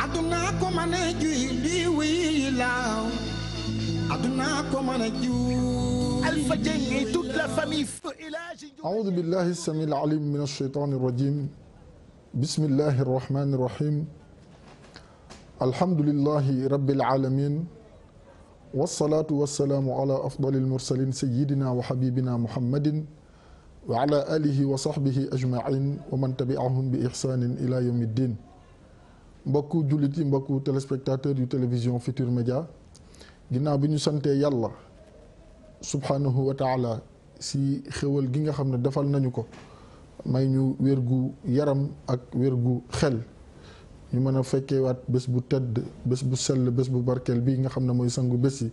aduna ko mane juy li wi law aduna ko mane juy Alpha Dieng et toute la famille أعوذ بالله السميع العليم من الشيطان الرجيم بسم الله الرحمن الرحيم الحمد لله رب العالمين والصلاة والسلام على أفضل المرسلين سيدنا وحبيبنا محمد وعلى آله وصحبه أجمعين ومن تبعهم بإحسان إلى يوم الدين. mbokku jullit yi mbokku téléspectateur yu télévision Futurs Médias ginnaaw bi ñu santee yàlla subhanahu wa taala si xéwal gi nga xam ne defal nañu ko may ñu wérgu yaram ak wérgu xel ñu mën a fekkeewaat bés bu tedd bés bu sell bés bu barkeel bi nga xam ne mooy sangu bés yi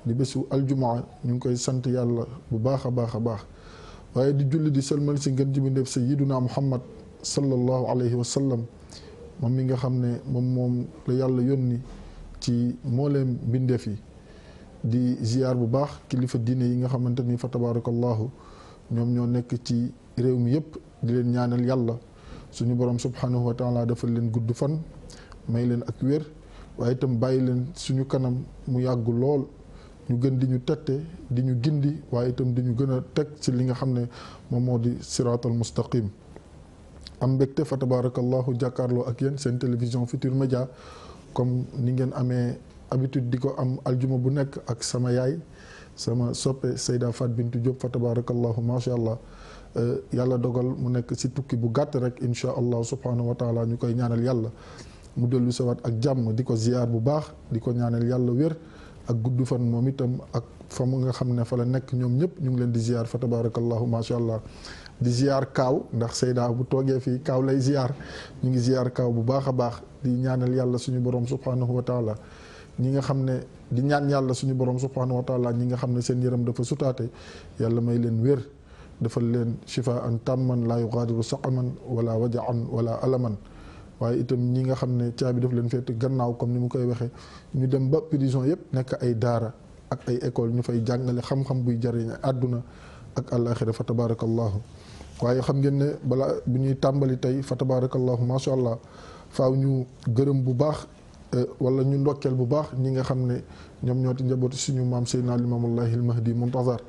di bésu aljumaa ñu ngi koy sant yàlla bu baax a baax a baax waaye di julli di sëlmal si ngën ji bindeef sayyiduna Muhammad sallallahu alayhi wa sallam moom mi nga xam ne moom la yàlla yónni ci mbooleem bindeef yi di ziyaar bu baax kilifa diine yi nga xamante ni fa tabarakallahu ñoom ñoo nekk ci réew mi yëpp di leen ñaanal yàlla suñu borom subhanahu wa taala defal leen gudd fan may leen ak wér waaye itam bàyyi leen suñu kanam mu yàgg lool ñu gën di ñu tette di ñu gindi waaye itam di ñu gën a teg ci li nga xam ne moom moo di siraatal mustaqim am mbégte fa tabarakallahu jàkkaarloo ak yéen seen télévision Futurs Médias comme ni ngeen amee habitude di ko am aljuma bu nekk ak sama yaay sama soppe Seyda Fat Bintou Diop fa tabarakallahu macha allah yàlla dogal mu nekk si tukki bu gàtt rek insha allah subhanahu wa taala ñu koy ñaanal yàlla mu dellu sawaat ak jàmm di ko ziyaar bu baax di ko ñaanal yàlla wér ak gudd fan moom itam ak fa mu nga xam ne fa la nekk ñoom ñëpp ñu ngi leen di ziyaar fa tabarakallahu macha allah di ziyaar kaaw ndax Seyda bu toogee fii kaaw lay ziyaar ñu ngi ziyaar kaaw bu baax a baax di ñaanal yàlla suñu borom subhanahu wa taala ñi nga xam ne di ñaan yàlla suñu borom subhanahu wa taala ñi nga xam ne seen yaram dafa sutaate yàlla may leen wér defal leen shifa an tamman laa yugaadiru saqaman wala wajaan wala alaman waaye itam ñi nga xam ne caabi daf leen féete gannaaw comme ni mu koy waxee ñu dem ba prison yëpp nekk ay daara ak ay école ñu fay jàngale xam-xam buy jariñ àdduna ak àllaaxira fa tabarakallahu waaye xam ngeen ne balaa bu ñuy tàmbali tey fa tabarakallahu macha allah faaw ñu gërëm bu baax wala ñu ndokkeel bu baax ñi nga xam ne ñoom ñoo ti njabooti suñu maam Seydina Limaamullahi al-Mahdi Muntazar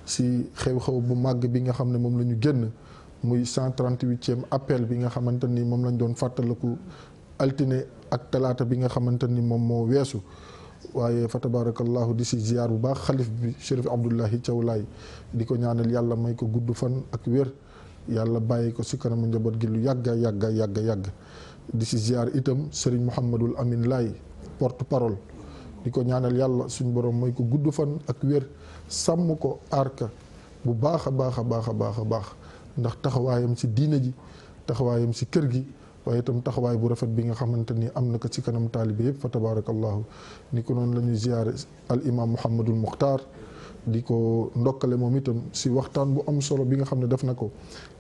si xew-xew bu màgg bi nga xam ne moom la ñu génn muy 138e appel bi nga xamante ni moom lañ doon fàttaliku altine ak talaata bi nga xamante ni moom moo weesu waaye fa tabarakallahu di si ziyaar bu baax xalif bi Chérif Abdoulahi Thiaw Laye di ko ñaanal yàlla may ko gudd fan ak wér yàlla bàyyi ko si kanamu njaboot gi lu yàgga yàgga yàgga yàgg di si ziyaar itam Serigne Mouhamadul Amin Laye porte parole di ko ñaanal yàlla suñu borom mooy ko gudd fan ak wér sàmm ko aarka bu baax a baax a baax a baax a baax ndax taxawaayam si diina ji taxawaayam si kër gi waaye itam taxawaay bu rafet bi nga xamante ni am na ko ci kanam taalibe yëpp fa tabarakallahu ni ko noonu la ñuy ziyaare al imam Mouhamadul Mukhtar di ko ndokkale moom itam si waxtaan bu am solo bi nga xam ne def na ko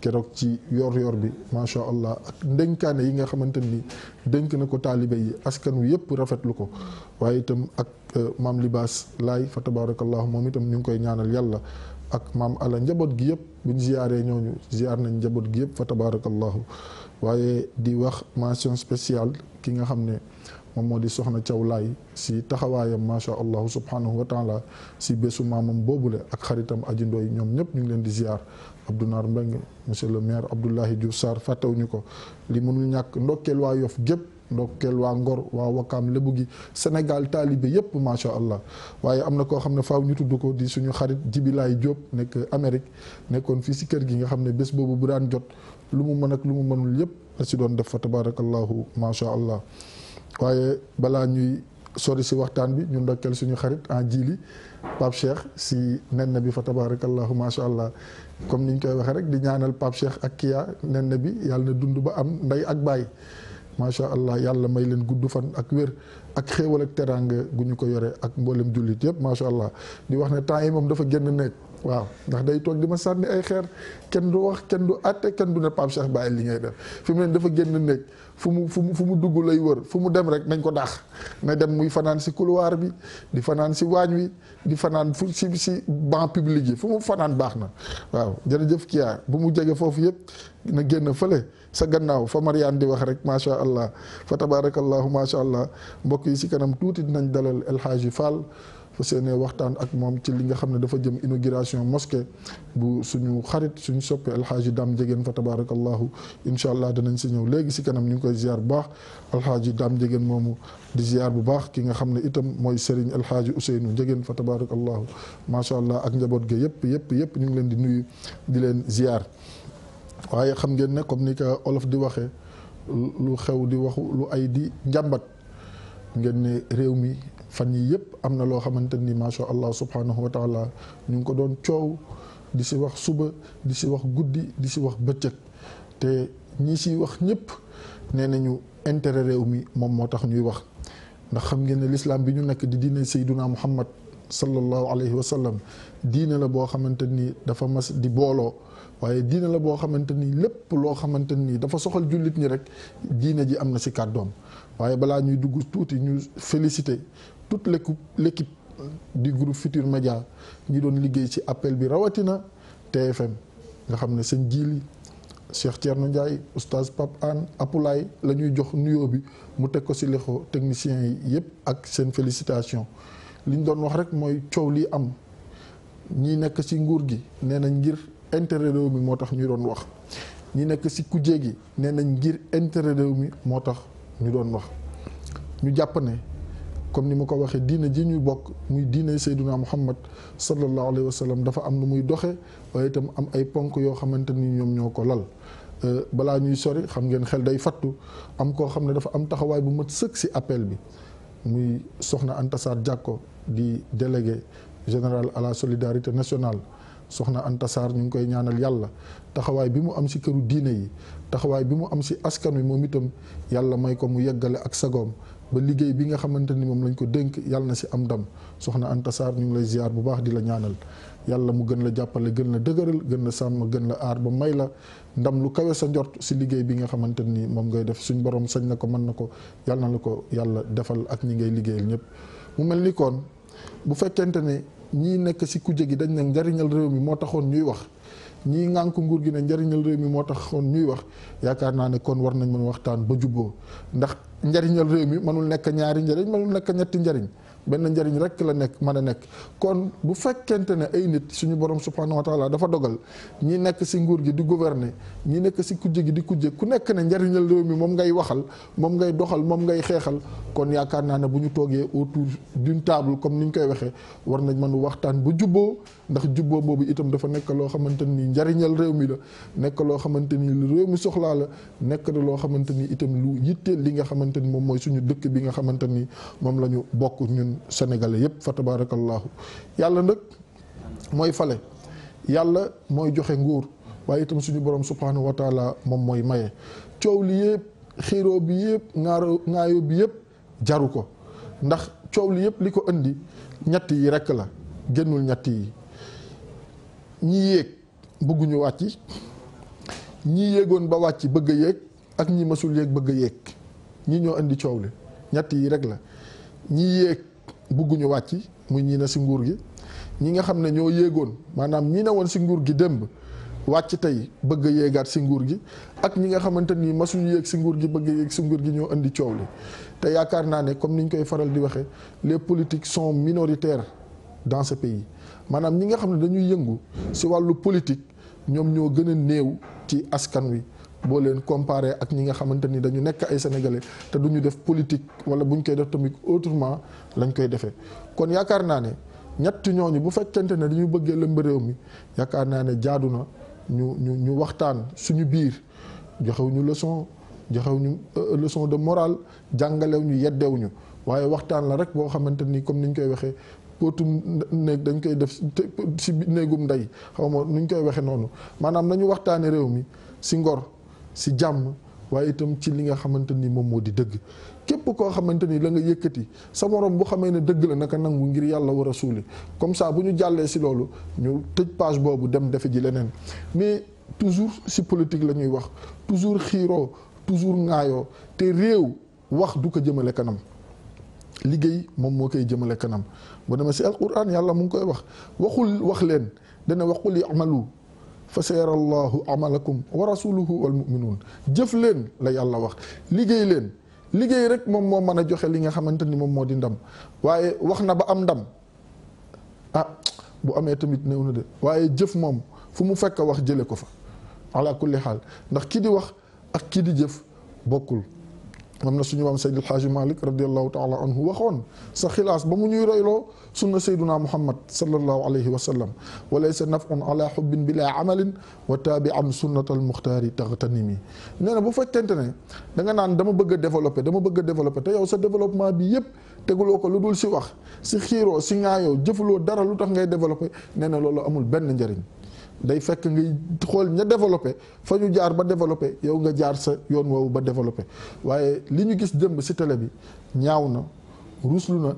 keroog ci yor-yor bi macha allah ak ndénkaane yi nga xamante ni dénk na ko taalibe yi askan wi yëpp rafetlu ko waaye itam ak maam Libaas Laay fa tabarakallahu moom itam ñu ngi koy ñaanal yàlla ak maam ala njaboot gi yëpp bu ñu ziyaaree ñooñu ziyaar nañ njaboot gi yëpp fa tabarakallahu waaye di wax mention spéciale ki nga xam ne moom moo di soxna Thiaw Laye si taxawaayam macha allah subhanahu wa taala si bésu maamam boobule ak xaritam aji ndooy ñoom ñëpp ñu ngi leen di ziar Abdounar Mbeng monsieur le maire Abdoulahi Diouf Sarr fàttewuñu ko li mënul ñàkk ndokkeel waa Yoff gépp ndokkeel waa Ngor waa Wakaam lébu gi Sénégal taalibe yëpp macha allah waaye am na koo xam ne faaw ñu tudd ko di suñu xarit Jibilaay Diop nekk Amérique nekkoon fii si kër gi nga xam ne bés boobu bu daan jot lu mu mën ak lu mu mënul yëpp la si doon def fa tabarakallahu macha allah waaye balaa ñuy sori si waxtaan bi ñu ndokkeel suñu xarit en jili Pape Cheikh si nen bi fa tabarakallahu macha allah comme niñ koy waxee rek di ñaanal Pape Cheikh ak Kia nen bi yàlla na dund ba am ndey ak baay macha allah yàlla may leen gudd fan ak wér ak xéewal ak teraanga gu ñu ko yore ak mboolem jullit yëpp macha allah di wax ne temps yi moom dafa génn nekk waaw ndax day toog di ma sànni ay xeer kenn du wax kenn du àtte kenn du ne Pape Cheikh bàyyi li ngay def fi mu ne dafa génn néeg fu mu dugg lay wër fu mu dem rek nañ ko daax na dem muy fanaan si couloir bi di fanaan si waañ wi di fanaan fu si banc public yi fu mu fanaan baax na waaw jërëjëf Kia bu mu jege foofu yëpp na génn fële sa gannaaw fa Mariane di wax rek macha allah fa tabarakallahu macha allah mbokk yi si kanam tuuti dinañ dalal El Hadji Fall fa seene waxtaan ak moom ci li nga xam ne dafa jëm inauguration mosquée bu suñu xarit suñu soppe El Hadji Dame Diéguène fa tabarakallahu incha allah danañ si ñëw léegi si kanam ñu ngi koy ziar bu baax El Hadji Dame Diéguène moomu di ziar bu baax ki nga xam ne itam mooy Serigne El Hadji Ousseynou Diéguène fa tabarakallahu macha allah ak njaboot ga yëpp ñu ngi leen di nuyu di leen ziar waaye xam ngeen ne comme ni ko olof di waxee lu xew di waxu lu ay di njàmbat ngeen ne réew mi fan yi yëpp am na loo xamante ni macha allah subhanahu wa taala ñu ngi ko doon coow di si wax suba di si wax guddi di si wax bëccëg te ñi si wax ñëpp nee nañu intérêt réew mi moom moo tax ñuy wax ndax xam ngeen ne l'islam bi ñu nekk di diine Seydina Muhammad sallallahu alayhi wa sallam diine la boo xamante ni dafa mas di booloo waaye diine la boo xamante ni lépp loo xamante ni dafa soxal jullit ñi rek diine ji am na si kàddoom waaye balaa ñuy dugg tuuti ñu féliciter toute l'équipe du groupe Futur Média ñi doon liggéey ci appel bi rawatina TFM nga xam ne seen jiili Cheikh Thierno Ndiaye oustaz Pape Anne Apulaay la ñuy jox nuyoo bi mu teg ko ci loxo techniciens yi yëpp ak seen félicitation li ñu doon wax rek mooy coow lii am ñi nekk ci nguur gi nee nañ ngir intérêt réew mi moo tax ñu doon wax ñi nekk ci kujje gi nee nañ ngir intérêt réew mi moo tax ñu doon wax ñu jàpp ne comme ni ma ko waxee diine ji ñuy bokk muy diine Seydina Muhammad sallallahu alayhi wa sallam dafa am nu muy doxe waaye itam am ay ponk yoo xamante ni ñoom ñoo ko lal balaa ñuy sori xam ngeen xel day fattu am koo xam ne dafa am taxawaay bu mat sëkk ci appel bi muy soxna Anta Sarr Diacko di délégué général à la solidarité nationale soxna Anta Sarr ñu ngi koy ñaanal yàlla taxawaay bi mu am ci këru diine yi taxawaay bi mu am ci askan wi moom itam yàlla may ko mu yeggale ak sagoom ba liggéey bi nga xamante ni moom lañ ko dénk yàlla na ci am ndam soxna Anta Sarr ñu ngi lay ziar bu baax di la ñaanal yàlla mu gën la jàppale gën la dëgëral gën la sàmm gën la aar ba may la ndam lu kawe sa njort ci liggéey bi nga xamante ni moom ngay def suñ borom sañ na ko mën na ko yàlla na la ko yàlla defal ak ñi ngay liggéeyal ñëpp. mu mel ni kon bu fekkente ne ñii nekk ci kujje gi dañ ne njariñal réew mi moo taxoon ñuy wax ñii ŋànk nguur gi ne njariñal réew mi moo taxoon ñuy wax yaakaar naa ne kon war nañ mën waxtaan ba jubboo ndax njariñal réew mi mënul nekk ñaari njariñ mënul nekk ñetti njariñ benn njariñ rek la nekk mën a nekk kon bu fekkente ne ay nit suñu borom subhanahu wa taala dafa dogal ñi nekk ci nguur gi di gouverner ñi nekk ci kujje gi di kujje ku nekk ne njariñal réew mi moom ngay waxal moom ngay doxal moom ngay xeexal kon yaakaar naa ne bu ñu toogee autour d'une table comme ni ñu koy waxee war nañ mën waxtaan ba jubboo ndax jubboo boobu itam dafa nekk loo xamante ni njariñal réew mi la nekk loo xamante ni lu réew mi soxlaa la nekk na loo xamante ni itam lu yitteel li nga xamante ni moom mooy suñu dëkk bi nga xamante ni moom la ñu bokk ñun sénégalais yépp fa tabarakallahu yàlla nag mooy fale yàlla mooy joxe nguur waaye itam suñu borom subhanahu wa taala moom mooy maye coow li yëpp xiiroo bi yëpp ŋaayoo bi yëpp jaru ko ndax coow li yëpp li ko indi ñett yi rekk la génnul ñett yi ñi yéeg bëgguñu wàcc ñi yéegoon ba wàcc bëgg a yéeg ak ñi mësul yéeg bëgg a yéeg ñi ñoo indi coow li ñett yi rek la ñi yéeg bëgguñu wàcc muy ñi ne ci nguur gi ñi nga xam ne ñoo yéegoon maanaam ñi ne woon ci nguur gi démb wàcc tey bëgg a yéegaat ci nguur gi ak ñi nga xamante ni masuñu yéeg ci nguur gi bëgg a yéeg ci nguur gi ñoo indi coow li te yaakaar naa ne comme ni ñu koy faral di waxee les politiques sont minoritaires dans ce pays maanaam ñi nga xam ne dañuy yëngu ci wàllu politique ñoom ñoo gën a néew ci askan wi boo leen comparé ak ñi nga xamante ni dañu nekk ay sénégalais te duñu def politique wala buñ koy def tamit autrement lañ koy defee kon yaakaar naa ne ñett ñooñu bu fekkente ne dañu bëggee lëmb réew mi yaakaar naa ne jaadu na ñu waxtaan suñu biir joxew ñu leçon de morale jàngalew ñu yeddew ñu waaye waxtaan la rek boo xamante ni comme niñ koy waxee póotum néeg dañ koy def ci néegum ndey xaw ma nuñ koy waxee noonu maanaam nañu waxtaane réew mi ci ngor ci jàmm waaye itam ci li nga xamante ni moom moo di dëgg. képp koo xamante ni la nga yëkkati sa morom bu xamee ne dëgg la naka nangu ngir yàlla war a suuli comme ça bu ñu jàllee si loolu ñu tëj page boobu dem defe ji leneen mais toujours si politique la ñuy wax toujours xiiroo toujours ŋaayoo te réew wax du ko jëmale kanam. liggéey moom moo koy jëmale kanam boo demee si alquran yàlla mu ngi koy waxul wax leen dana waxul i'malu fa sayara allahu amalakum wa rasuluhu wal mu'minun jëf leen la yàlla wax liggéey leen liggéey rek moom moo mën a joxe li nga xamante ni moom moo di ndam waaye wax na ba am ndam bu amee tamit néew na de waaye jëf moom fu mu fekk wax jële ko fa ala kulli xaal ndax ki di wax ak ki di jëf bokkul. am na suñu maam Seydil Haaji Malik radiallahu taala anhu waxoon sa xilaas ba mu ñuy royloo sunna sayduna muhammad sallallahu alayhi wa sallam wa laysa nafun ala hubbin bila amalin wa taabian sunnatal muxtaari taxtanimi nee na bu fekkente ne da nga naan dama bëgg a développé te yow sa développement bi yëpp teguloo ko lu dul si wax si xiiroo si ŋaayoo jëfuloo dara lu tax ngay développé nee na loolu amul benn njëriñ. day fekk ngay xool ña développé fa ñu jaar ba développé yow nga jaar sa yoon woowu ba développé waaye li ñu gis démb si télé bi ñaaw na ruslu na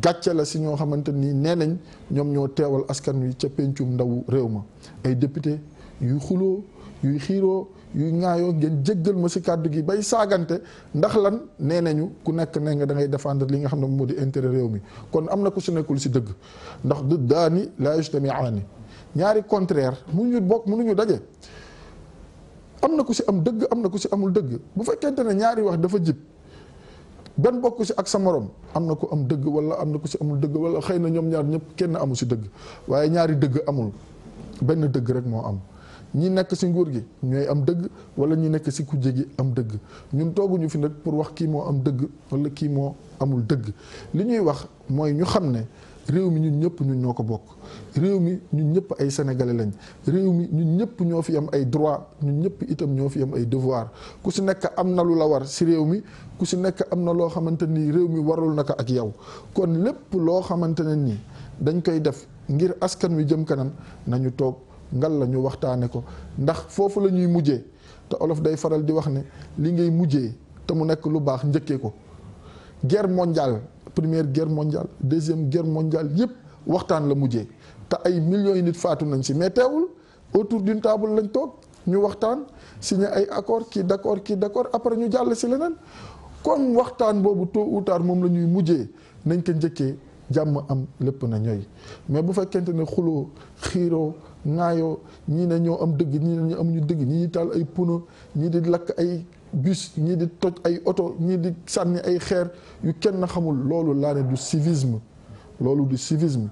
gàcce la si ñoo xamante nii nee nañ ñoom ñoo teewal askan wi ca pencum ndaw réew ma ay député yuy xuloo yuy xiiroo yuy ŋaayoo ngeen jéggal ma si kàddu gi bay saagante ndax lan nee nañu ku nekk ne nga da ngay défendre li nga xam ne moo di intérêt réew mi kon am na ku si nekkul si dëgg ndax du daani laa yajtamiaani ñaari contraire mënuñu daje am na ku si am dëgg am na ku si amul dëgg bu fekkente ne ñaari wax dafa jib benn bokk si ak sa morom am na ku am dëgg wala am na ku si amul dëgg wala xëy na ñoom ñaar ñëpp kenn amu si dëgg waaye ñaari dëgg amul benn dëgg rek moo am ñi nekk si nguur gi ñooy am dëgg wala ñi nekk si kujje gi am dëgg ñun tooguñu fi nag pour wax kii moo am dëgg wala kii moo amul dëgg li ñuy wax mooy ñu xam ne réew mi ñun ñëpp ñun ñoo ko bokk réew mi ñun ñëpp ay sénégalais lañ réew mi ñun ñëpp ñoo fi am ay droit ñun ñëpp itam ñoo fi am ay devoir ku si nekk am na lu la war si réew mi ku si nekk am na loo xamante ni réew mi warul naka ak yow kon lépp loo xamante ne nii dañ koy def ngir askan wi jëm kanam nañu toog ngal la ñu waxtaane ko ndax foofu la ñuy mujjee te olof day faral di wax ne li ngay mujjee te mu nekk lu baax njëkkee ko guerre mondiale première guerre mondiale deuxième guerre mondiale yëpp waxtaan la mujjee te ay millions yi nit faatu nañ si mais teewul autour d'une table lañ toog ñu waxtaan signé ay accord kii d'accord après ñu jàll si leneen kon waxtaan boobu tôt ou tard moom la ñuy mujjee nañ ko njëkkee jàmm am lépp na ñooy mais bu fekkente ne xuloo xiiroo ŋaayoo ñii ne ñoo am dëgg ñii ne ñoo am ñu dëgg ñii di taal ay puno ñii di lakk ay bus ñii di toj ay oto ñii di sànni ay xeer yu kenn xamul loolu laa ne du civisme loolu du civisme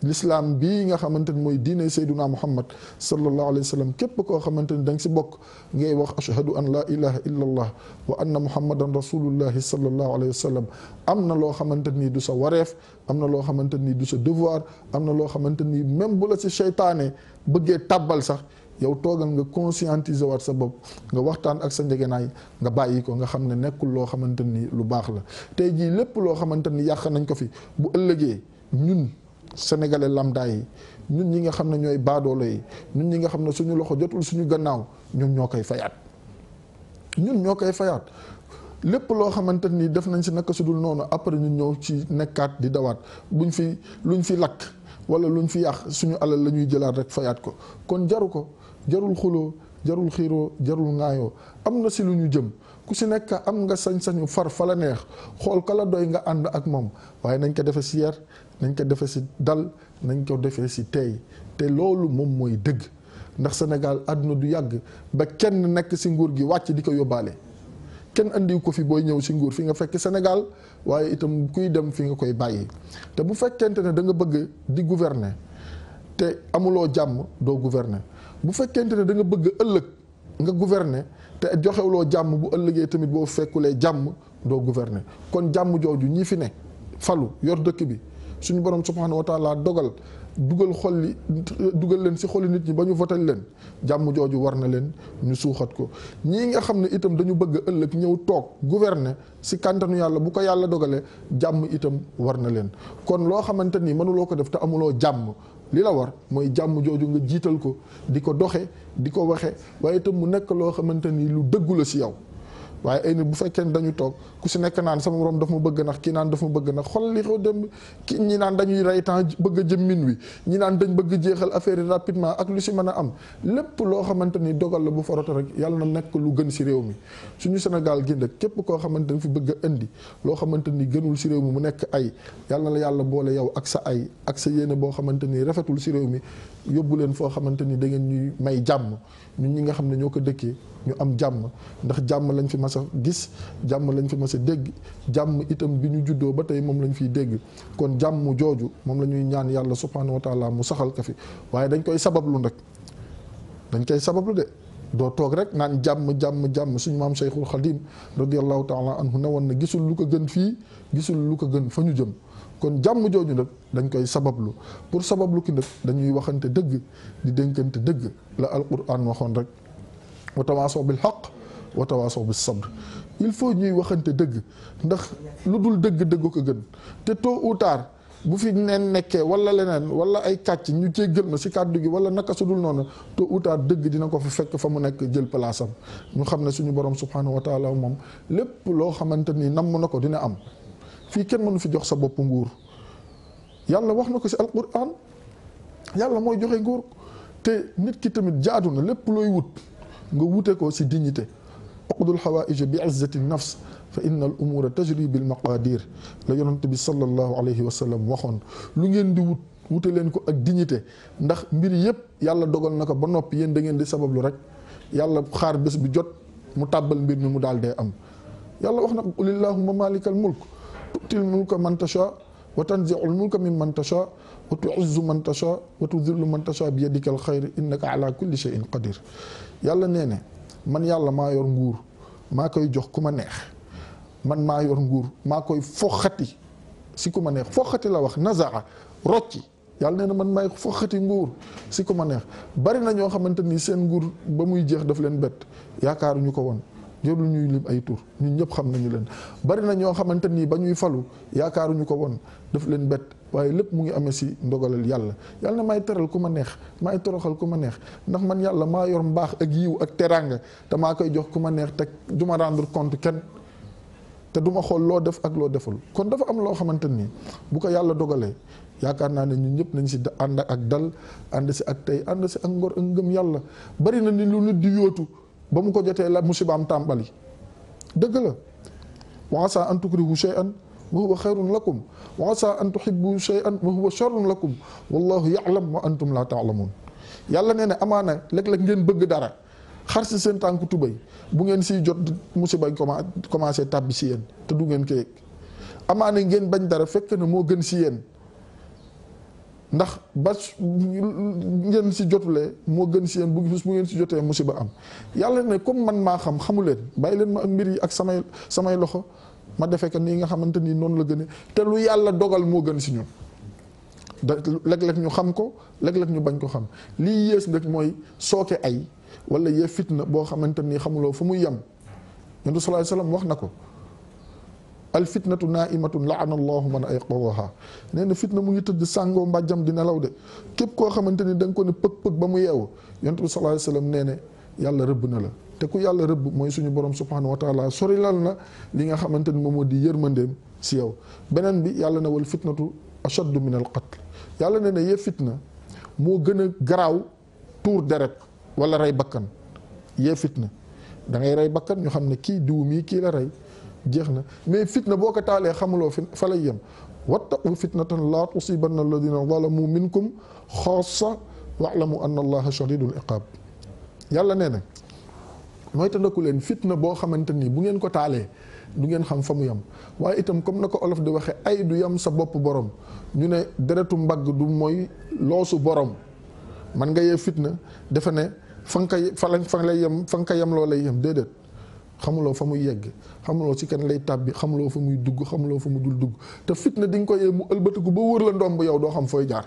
l'islam bii nga xamante ni mooy diine Seyduna Muhammad sallallahu alayhi wa sallam képp koo xamante ni da nga si bokk ngay wax ashhadu an la ilaha illa allah wa anna muhammadan rasulullahi sallallahu alayhi wa sallam am na loo xamante nii du sa wareef am na loo xamante nii du sa devoir am na loo xamante nii même bu la si seytaane bëggee tàbbal sax yow toogal nga conscientiser waat sa bopp nga waxtaan ak sa njegenaay nga bàyyi ko nga xam ne nekkul loo xamante ni lu baax la tey jii lépp loo xamante ni yàq nañ ko fi bu ëllëgee ñun sénégalais lambda yi ñun ñi nga xam ne ñooy baadoolo yi ñun ñi nga xam ne suñu loxo jotul suñu gannaaw ñun ñoo koy fayaat lépp loo xamante ni def nañ si naka su dul noonu après ñu ñëw ci nekkaat di dawaat luñ fi lakk wala luñ fi yàq suñu alal la ñuy jëlaat rek fayaat ko kon jaru ko jarul xuloo jarul xiiroo jarul ŋaayoo am na si lu ñu jëm ku si nekk am nga sañ-sañu far fa la neex xool ka la doy nga ànd ak moom waaye nañ ko defee si yar nañ ko defee si dal nañ ko defee si teey te loolu moom mooy dëgg ndax Sénégal àdduna du yàgg ba kenn nekk si nguur gi wàcc di ko yóbbaale kenn andiw ko fi booy ñëw si nguur fi nga fekk Sénégal waaye itam kuy dem fi nga koy bàyyi te bu fekkente ne da nga bëgg di gouverner te amuloo jàmm doo gouverner bu fekkente ne da nga bëgg ëllëg nga gouverner te joxewloo jàmm bu ëllëgee tamit boo fekkulee jàmm doo gouverner kon jàmm jooju ñi fi ne falu yor dëkk bi suñu borom subhanahu wa taala dogal dugal leen si xoli nit ñi ba ñu votal leen jàmm jooju war na leen ñu suuxat ko ñii nga xam ne itam dañu bëgg ëllëg ñëw toog gouverner si kàntanu yàlla bu ko yàlla dogalee jàmm itam war na leen kon loo xamante ni mënuloo ko def te amuloo jàmm li la war mooy jàmm jooju nga jiital ko di ko doxe di ko waxe waaye itam mu nekk loo xamante ni lu dëggu la si yow waaye ay nit bu fekkee ne dañu toog ku si nekk naan sama morom daf ma bëgg nax kii naan daf ma bëgg nax xool li xew dem ki ñi naan dañuy rey temps bëgg a jëm min wi ñi naan dañ bëgg jeexal affaire yi rapidement ak lu si mën a am lépp loo xamante ni dogal la bu farata rek yàlla na nekk lu gën si réew mi suñu Sénégal gi nag képp koo xamante ni fi bëgg a indi loo xamante ni gënul si réew mi mu nekk ay yàlla na la yàlla boole yow ak sa ay ak sa yéene boo xamante ni rafetul si réew mi yóbbu leen foo xamante ni da ngeen ñuy may jàmm ñun ñi nga xam ne ñoo ko dëkkee ñu am jàmm ndax jàmm lañ fi mas a gis jàmm lañ fi mas a dégg jàmm itam bi ñu juddoo ba tey moom lañ fiy dégg kon jàmm jooju moom la ñuy ñaan yàlla subhanahu wa taala mu saxal ko fi waaye dañ koy sabablu nag dañ koy sabablu de doo toog rek naan jàmm suñu maam Cheikhul Khadim radiallahu taala anhu ne woon na gisul lu ko gën fii gisul lu ko gën fa ñu jëm kon jàmm jooju nag dañ koy sabablu pour sabablu ki nag dañuy waxante dëgg di dénkante dëgg la alquran waxoon rek wa tawaasaw bil haqq wa tawaasaw bis sabr il faut ñuy waxante dëgg ndax lu dul dëgg ko gën te tôt ou tard bu fi neen nekkee wala leneen wala ay kàcc ñu jéggal ma si kàddu gi wala naka su dul noonu tôt ou tard dëgg dina ko fa fekk fa mu nekk jël palaasam ñu xam ne suñu borom subhanahu wa taala moom lépp loo xamante ni namm na ko dina am fii kenn mënu fi jox sa bopp nguur yàlla wax na ko si alquran yàlla mooy joxe nguur te nit ki tamit jaadu na lépp looy wut nga wute ko si dignité uqdul hawaïja bi izzati nafs fa inna al umura tajri bil maqadir la yonent bi sallallahu alayhi wa sallam waxoon lu ngeen di wute leen ko ak dignité ndax mbir yëpp yàlla dogal na ko ba noppi yéen da ngeen di sabablu rek yàlla xaar bés bi jot mu tàbbal mbir mi mu daal dee am yàlla wax na ko qul illahumma malikal mulk tu'til mulka man tasha wa tanzi'ul mulka mimman tasha wa tu'izzu man tasha wa tudhillu man tasha bi yadikal xayr innaka ala kulli shay'in qadir yàlla nee ne man yàlla maa yor nguur maa koy jox ku ma neex man maa yor nguur maa koy foxati si ku ma neex foxati la wax nazaa rocci yàlla nee na man maay foxati nguur si ku ma neex bari na ñoo xamante ni seen nguur ba muy jeex daf leen bett yaakaaruñu ko woon jarul ñuy lim ay tur ñun ñëpp xam nañu leen bari na ñoo xamante ni ba ñuy falu yaakaaruñu ko woon daf leen bett waaye lépp mu ngi amee si ndogalal yàlla yàlla na may teral ku ma neex maay toroxal ku ma neex ndax man yàlla maa yor mbaax ak yiw ak teraanga te maa koy jox ku ma neex te du ma rendre compte kenn te du ma xool loo def ak loo deful kon dafa am loo xamante ni bu ko yàlla dogalee yaakaar naa ne ñun ñëpp nañ si ànd ak dal ànd si ak tey ànd si ak ngor ak ngëm yàlla bari na ni lu nit di yóotu ba mu ko jotee la musibaam tàmbali dëgg la wa asa an tukrihu shay'an wa huwa xayrun lakum wa asa an tuhibbu shay'an wa huwa sharrun lakum wallahu ya'lam wa antum la ta'lamun yàlla nee ne amaana léeg-léeg ngeen bëgg dara xar si seen tànku tubay bu ngeen siy jot musiba commencé tàbbi si yéen te du ngeen ko yëg amaana ngeen bañ dara fekk na moo gën si yéen ndax ba ngeen si jotulee moo gën si yéen bu ngeen si jotee musiba am yàlla ne comme man maa xamu leen bàyyi leen ma ak mbir yi ak samay loxo ma defee que nii nga xamante ni noonu la gënee te lu yàlla dogal moo gën si ñun da léeg-léeg ñu xam ko léeg-léeg ñu bañ ko xam lii yées nag mooy sooke ay wala yee fitna boo xamante ni xamuloo fu muy yem Yonent bi sallallahu alayhi wasallam wax na ko al fitnatu naimatun laana allahu man ayqadaha nee na fitna mu ngi tëdd sàngoo mbàjjam di nelaw de képp koo xamante ni da nga ko ne pëg-pëg ba mu yeewu Yonent bi sallallahu alayhi wasallam nee ne yàlla rëbb na la te ku yàlla rëbb mooy suñu borom subhanahu wa taala sorilal na li nga xamante ni moom moo di yërmandeem si yow beneen bi yàlla ne wal fitnatu ashaddu min al qatl yàlla ne ne yee fitna moo gën a garaaw tuur deret wala rey bakkan yee fitna da ngay rey bakkan ñu xam ne kii diw mii kii la rey jeex na mais fitna boo ko taalee xamuloo fi fa lay yem wattaqu fitnatan laa tusibanna alladina zalamu minkum xaasa wa'lamu anna allaha shadidul iqab yàlla nee na mooy tandaku leen fitna boo xamante ni bu ngeen ko taalee du ngeen xam fa mu yem waaye itam comme na ko olof di waxe ay du yem sa bopp borom ñu ne deretu mbagg du mooy loosu borom man nga yee fitna defe ne fa nga ko yem loo lay yem déedéet xamuloo fa muy yegg xamuloo ci kan lay tàbbi xamuloo fa muy dugg xamuloo fa mu dul dugg te fitna di nga ko yee mu ëlbatiku ba wër la ndomb yow doo xam fooy jaar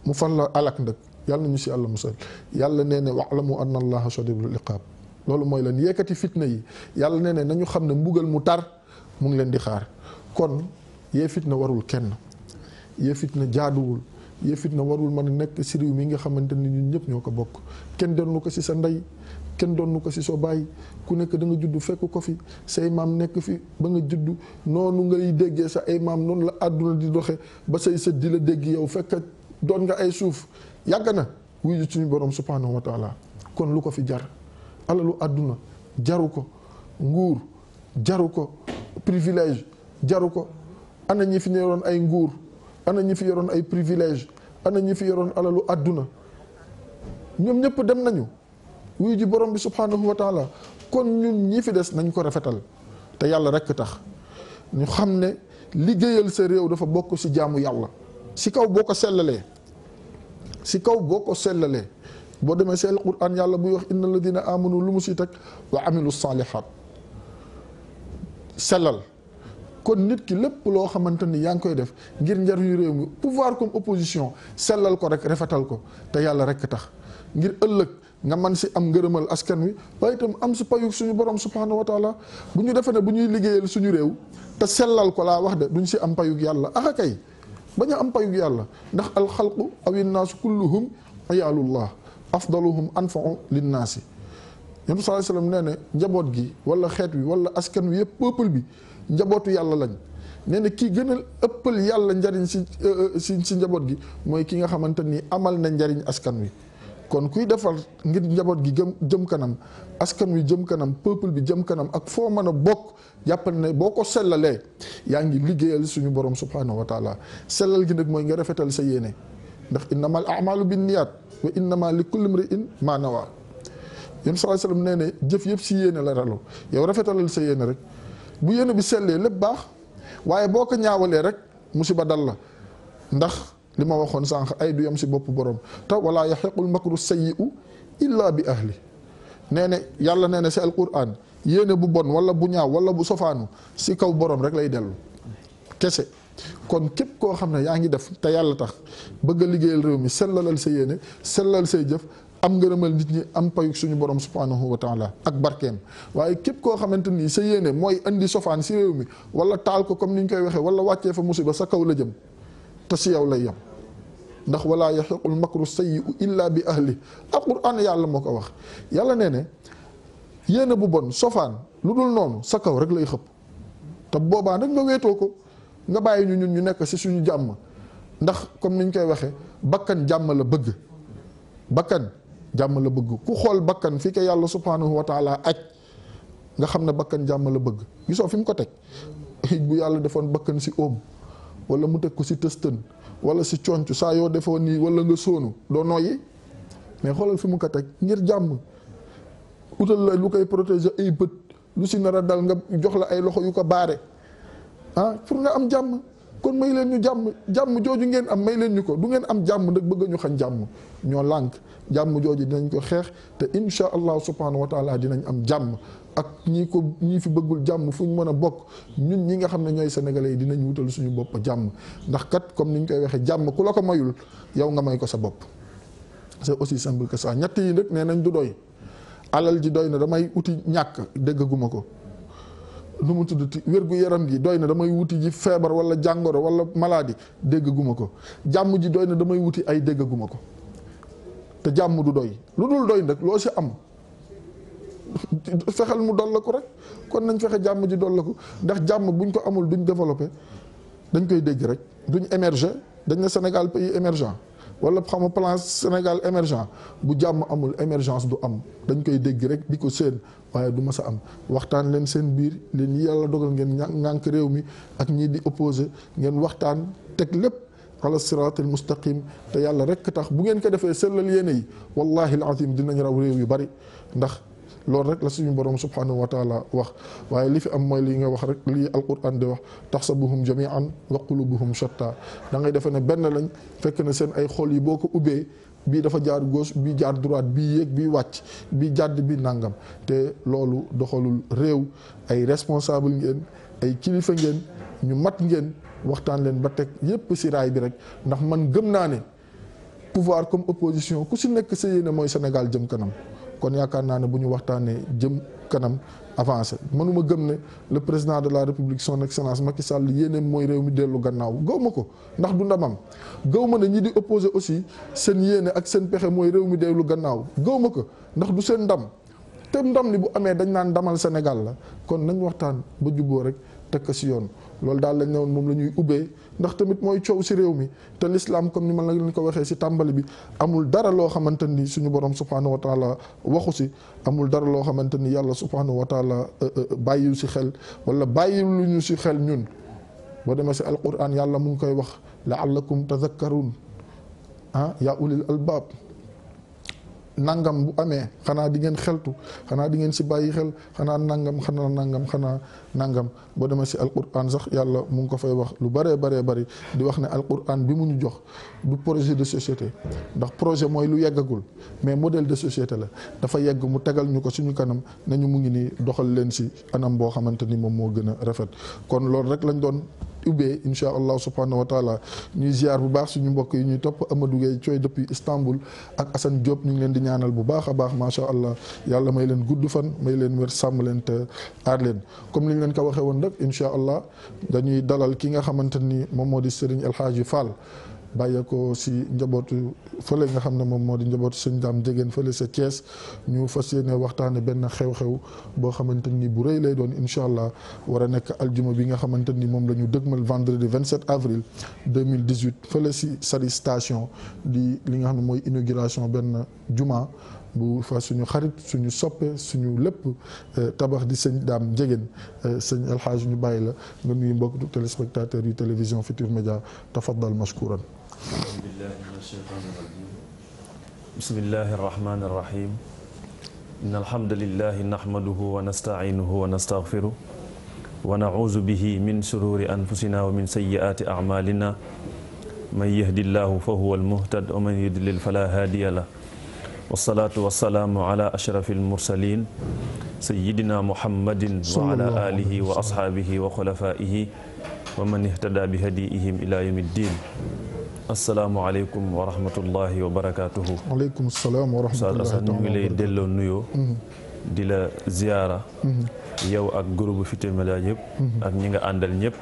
mu fan la alak ndëkk yàlla nañu si yàlla musal yàlla nee ne wa'lamu anna allaha shadidul iqab loolu mooy lan yëkkati fitna yi yàlla nee ne nañu xam ne mbugal mu tar mu ngi leen di xaar kon yee fitna warul kenn yee fitna jaaduwul yee fitna warul mën a nekk si réew mi nga xamante ni ñun ñëpp ñoo ko bokk kenn dellu ko si sa ndey kenn doonu ko si soo bàyyi ku nekk da nga judd fekk ko fi say maam nekk fi ba nga judd noonu ngay déggee sa ay maam noonu la àdduna di doxe ba say sët di la dégg yow fekk doon nga ay suuf yàgg na wuyu suñu borom subhanahu wa taala. kon lu ko fi jar alalu àdduna jaru ko, nguur jaru ko, privilège jaru ko. ana ñi fi yoroon ay nguur, ana ñi fi yoroon ay privilège, ana ñi fi yoroon alalu àdduna, ñoom ñëpp dem nañu wuyu ji borom bi subhanahu wa taala. kon ñun ñi fi des nañ ko rafetal te yàlla rekk tax ñu xam ne liggéeyal sa réew dafa bokk ci jaamu yàlla. ci kaw boo ko sellalee, ci kaw boo ko sellalee, boo demee ci alquran yàlla buy wax inna alladina amanu lu mu si teg wa amilu salihat sellal. kon nit ki lépp loo xamante ni yaa ngi koy def ngir njariñu réew mi, pouvoir comme opposition, sellal ko rek rafetal ko te yàlla rekk tax ngir ëllëg nga man si am ngërëmal askan wi waaye itam am si payu suñu borom subhanahu wa taala. bu ñu defee ne bu ñuy liggéeyal suñu réew te sellal ko laa wax de duñ si am payug yàlla. ah kay bañ a am payug yàlla ndax alxalqu aw innaasu kulluhum ayaalullah afdaluhum anfau linnaasi. Yonent bi sallallahu alayhi wasallam nee ne njaboot gi wala xeet wi wala askan wi yëpp peuple bi njabootu yàlla lañ. nee na kii gën a ëppal yàlla njariñ si njaboot gi mooy ki nga xamante ni amal na njariñ askan wi. kon kuy defar ngir njaboot gi jëm kanam, askan wi jëm kanam, peuple bi jëm kanam ak foo mën a bokk, jàppal ne boo ko sellalee yaa ngi liggéeyal suñu borom subhanahu wa taala. sellal gi nag mooy nga rafetal sa yéene ndax innamal a'malu binniyat wa innama li kulli imri'in ma nawa. Yonent sallallahu alayhi wasallam nee ne jëf yëpp si yéene la ralu. yow rafetalal sa yéene rek, bu yéene bi sellee lépp baax. waaye boo ko ñaawalee rek musiba dal la ndax li ma waxoon sànq ay du yam si bopp borom te wala yahiqul makru sayyi'u illa bi ahli. nee ne yàlla nee na si alquran yéene bu bon wala bu ñaaw wala bu sofaanu si kaw borom rek lay dellu kese. kon képp koo xam ne yaa ngi def te yàlla tax bëgg a liggéeyal réew mi sellalal sa yéene, sellal say jëf, am ngërëmal nit ñi, am payuk suñu borom subhanahu wa taala ak barkeem. waaye képp koo xamante ni sa yéene mooy indi sofaan si réew mi wala taal ko comme ni ñu koy waxee wala wàccee fa musiba sa kaw la jëm te si yow lay yem. ndax wala yahiqul makru sayyi'u illa bi ahli. alquran yàlla moo ko wax. yàlla nee ne yéene bu bon sofaan lu dul noonu sa kaw rek lay xëpp te boobaa nag nga weetoo ko nga bàyyi ñu ñun ñu nekk si suñu jàmm. ndax comme ni ñu koy waxee bakkan jàmm la bëgg, bakkan jàmm la bëgg. ku xool bakkan fii ko yàlla subhanahu wa taala aj nga xam ne bakkan jàmm la bëgg. gisoo fi mu ko teg bu yàlla defoon bakkan si óom wala mu teg ko si tëstën wala si conc saa yoo defoon nii wala nga sóonu doo noyyi. mais xoolal fi mu ko teg ngir jàmm. utal la lu koy protéger ay bët, lu si nar a dal nga jox la ay loxo yu ko baare pour nga am jàmm. kon may leen ñu jàmm jooju ngeen am may leen ñu ko. du ngeen am jàmm nag bëgg ñu xañ jàmm. ñoo lànk jàmm jooju dinañ ko xeex te insha allah subhanahu wa taala dinañ am jàmm. ak ñii fi bëggul jàmm fu ñu mën a bokk ñun ñi nga xam ne ñooy sénégalais yi dinañ wutal suñu bopp jàmm. ndax kat comme ni ñu koy waxee jàmm ku la ko mayul yow nga may ko sa bopp. c'est aussi simple que ça. ñett yi nag nee nañ du doy. alal ji doy na damay uti ñàkk déggaguma ko. nu mu tuddati wérgu yaram gi doy na damay wuti ji feebar wala jàngoro wala maladie déggaguma ko. jàmm ji doy na damay wuti ay déggaguma ko. te jàmm du doy lu dul doy nag loo si am fexeel mu doll ko rek. kon nañ fexe jàmm ji doll ko ndax jàmm buñ ko amul duñ développé dañ koy dégg rek duñ émerger. dañ ne Sénégal pays émergent wala xam nga plan Sénégal émergent. bu jàmm amul émergence du am. dañ koy dégg rek di ko séen waaye du mas a am. waxtaan leen seen biir leen yàlla dogal ngeen ñànk réew mi ak ñii di opposé ngeen waxtaan teg lépp ala siratul mustaqim te yàlla rek tax. bu ngeen ko defee sellal yéene yi wallahi alazim dinañ raw réew yu bari ndax loolu rek la suñu borom subhanahu wa taala wax. waaye li fi am mooy li nga wax rek lii alquran di wax taxsabuhum jami'an wa qulubuhum shatta. da ngay defe ne benn lañ fekk na seen ay xol yi boo ko ubbee bii dafa jaar gauche bii jaar droite bii yéeg bii wàcc bii jàdd bii nàngam. te loolu doxalul réew. ay responsable ngeen, ay kilifa ngeen, ñu mat ngeen. waxtaan leen ba teg yépp si raay bi rek ndax man gëm naa ne pouvoir comme opposition ku si nekk sa yéene mooy Sénégal jëm kanam. kon yaakaar naa ne bu ñu waxtaanee jëm kanam avancé. mënuma gëm ne le président de la république son excellence Macky Sall yéeneem mooy réew mi dellu gannaaw gaw ma ko ndax du ndamam. gaw ma ne ñi di opposé aussi seen yéene ak seen pexe mooy réew mi dellu gannaaw gaw ma ko ndax du seen ndam. te ndam li bu amee dañ naan ndamal Sénégal la kon nañ waxtaan ba jubboo rek teg ko si yoon loolu daal lañ ne woon moom la ñuy ubbee ndax tamit mooy coow si réew mi te l'islam comme ni ma la leen ko waxee si tàmbali bi amul dara loo xamante ni suñu borom subhanahu wa taala waxu si amul dara loo xamante ni yàlla subhanahu wa taala bàyyiwu si xel wala bàyyilu ñu si xel ñun boo demee si alquran yàlla mu ngi koy wax laallakum tadakkarun yaa ulil albaab nangam bu amee xanaa di ngeen xeltu xanaa di ngeen si bàyyi xel xanaa nangam boo demee si alquran sax yàlla mu ngi ko fay wax lu bëree bëri di wax ne alquran bi mu ñu jox du projet de société ndax projet mooy lu yeggagul mais modèle de société la dafa yegg mu tegal ñu ko suñu kanam nañu mu ngi nii doxal leen si anam boo xamante ni moom moo gën a rafet kon loolu rek lañ doon ubbee insha allah subhanahu wa taala ñuy ziar bu baax suñu mbokk yi ñuy topp Amadou Gueye Thioye depuis Istanbul ak Assane Diop ñu ngi leen di ñaanal bu baax a baax macha allah yàlla may leen gudd fan may leen wér sàmm leen te aar leen comme li ñu leen ko waxee woon rek insha allah dañuy dalal ki nga xamante ni moom moo di Serigne El Hadji Fall bàyyee ko si njabootu fële nga xam ne moom moo di njabootu sëñ Dame Ndiéguène fële sa Thiès ñu fas yéene waxtaane benn xew-xew boo xamante ni bu rëy lay doon incha allah war a nekk aljuma bi nga xamante ni moom la ñu dëgmal vendredi 27 avril 2018 fële si Sari station di li nga xam ne mooy inauguration benn juma bu fa suñu xarit suñu soppe suñu lépp tabax di sëñ Dame Ndiéguène sëñ El Hadji ñu bàyyi la nga nuyu mbokk téléspectateurs yu télévision Futurs Médias tafaddal mashkuran. أعوذ بالله من الشيطان الرجيم بسم الله الرحمن الرحيم إن الحمد لله نحمده ونستعينه ونستغفره ونعوذ به من شرور أنفسنا ومن سيئات أعمالنا من يهد الله فهو المهتد ومن يضلل فلا هادي له والصلاة والسلام على أشرف المرسلين سيدنا محمد وعلى آله وأصحابه وخلفائه ومن اهتدى بهديهم إلى يوم الدين asalaamaaleykum wa rahmatullahi wa barakaatuhu. waaleykum salaam wa rahmatullahi Oustaz Assane ñu ngi lay delloo nuyoo. di la ziyaara. yow ak groupe Futurs Médias yëpp. ak ñi nga àndal ñëpp.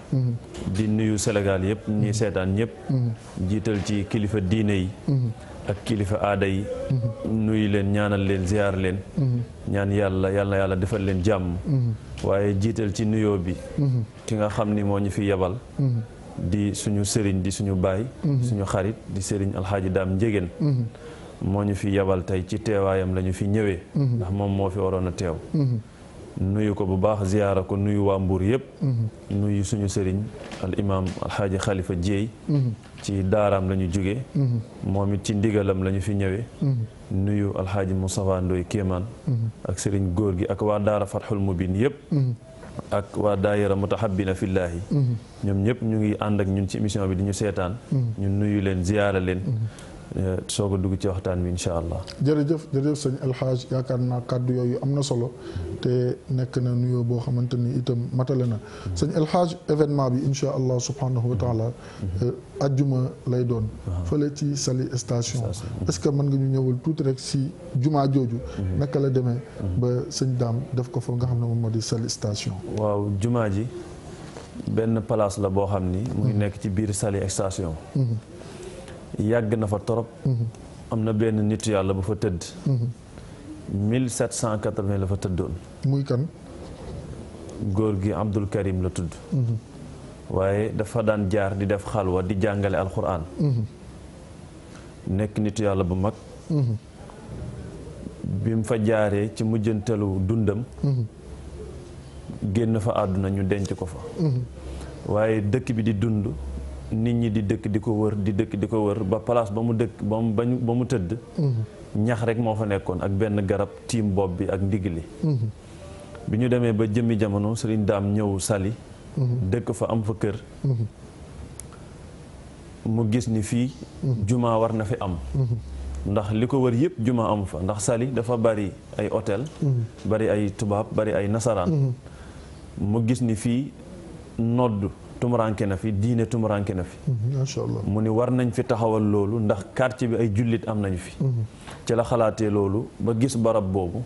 di nuyu Sénégal yëpp ñi seetaan ñëpp. jiital ci kilifa diine yi. ak kilifa aada yi. nuyu leen ñaanal leen ziyaar leen. ñaan yàlla defal leen jàmm. waaye jiital ci nuyoo bi. ki nga xam ni moo ñu fi yebal. di suñu sëriñ di suñu baay suñu xarit di sëriñ alxaaji Dame Ndiéguène moo ñu fi yebal tey ci teewaayam la ñu fi ñëwee ndax moom moo fi waroon a teew nuyu ko bu baax ziyaara ko nuyu waa Mbuur yëpp nuyu suñu sëriñ al imam alxaaji Xalifa Dieye ci daaraam la ñu jóge moom it ci ndigalam la ñu fi ñëwee nuyu alxaaji Moustapha Ndoye Kéemaan ak sëriñ góor gi ak waa daara Fatxul Mubin yëpp ak waa daayira mutahabbina fillaahi ñoom ñëpp ñu ngi ànd ak ñun ci émission bi di ñu seetaan ñu nuyu leen ziyaara leen soog a dugg ci waxtaan bi incha allah. jërëjëf sëñ El Hadj yaakaar naa kàddu yooyu am na solo te nekk na nuyoo boo xamante ni itam matale na sëñ El Hadj événement bi incha allah subhanahu wa taala ajjuma lay doon fële ci Sali station est-ce que mën nga ñu ñëwal tuuti rek si juma jooju naka la demee ba sëñ Dame def ko fa nga xam ne moom moo di Sali station. waaw juma ji benn place la boo xam ni mu ngi nekk ci biir Sali station. yàgg na fa torop am na benn nitu yàlla bu fa tëdd 1780 la fa tëddoon. muy kan. góor gi Abdul Karim la tudd. waaye dafa daan jaar di def xalwa di jàngale alquran. nekk nitu yàlla bu mag. bi mu fa jaaree ci mujjantalu dundam. génn fa àdduna ñu denc ko fa. waaye dëkk bi di dund. nit ñi di dëkk di ko wër ba place ba mu dëkk ba mu tëdd ñax rek moo fa nekkoon ak benn garab tiim bopp bi ak ndigli bi ñu demee ba jëmmi jamono Serigne Dame ñëw Sali dëkk fa am fa kër mu gis ni fii juma war na fi am ndax li ko wër yëpp juma amu fa ndax Sali dafa bari ay hôtel bari ay tubaab bari ay nasaraan mu gis ni fii nodd tumuranke na fi diine tumuranke na fi masha Allah mu ni war nañ fi taxawal loolu ndax quartier bi ay jullit am nañu fi ci la xalaatee loolu ba gis barab boobu